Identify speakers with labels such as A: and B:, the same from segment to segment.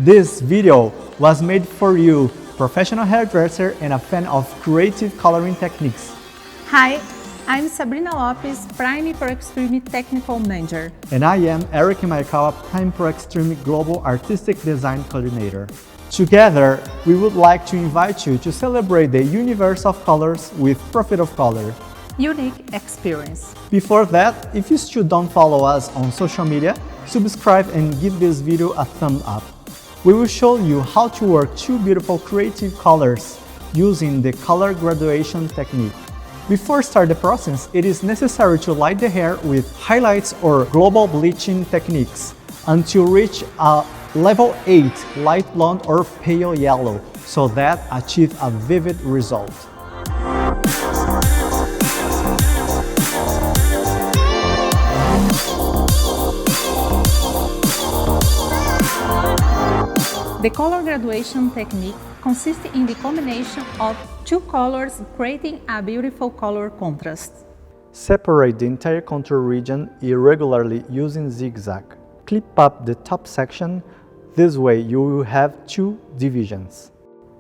A: This video was made for you, professional hairdresser and a fan of creative coloring techniques.
B: Hi, I'm Sabrina Lopes, Prime Pro Extreme Technical Manager.
A: And I am Maekawa, Prime Pro Extreme Global Artistic Design Coordinator. Together, we would like to invite you to celebrate the universe of colors with Prophet of Color.
B: Unique experience.
A: Before that, if you still don't follow us on social media, subscribe and give this video a thumb up. We will show you how to work two beautiful creative colors using the color graduation technique. Before start the process, it is necessary to light the hair with highlights or global bleaching techniques until reach a level 8 light blonde or pale yellow, so that achieve a vivid result.
B: The color graduation technique consists in the combination of two colors creating a beautiful color contrast.
A: Separate the entire contour region irregularly using zigzag. Clip up the top section, this way you will have two divisions.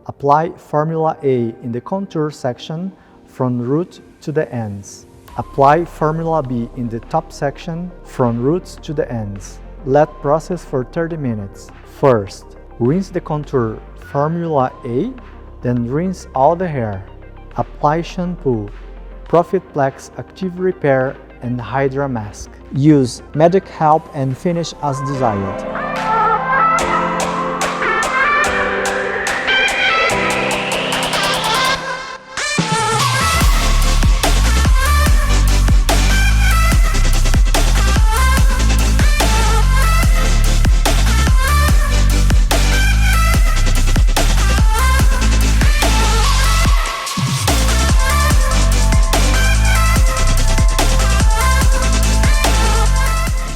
A: Apply Formula A in the contour section from root to the ends. Apply Formula B in the top section from roots to the ends. Let process for 30 minutes. First, rinse the contour Formula A, then rinse all the hair. Apply shampoo, Profit Plex Active Repair and Hydra Mask. Use Magic Help and finish as desired.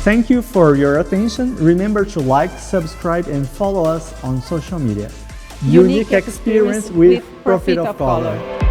A: Thank you for your attention. Remember to like, subscribe, and follow us on social media. Unique experience with Prophet of Color.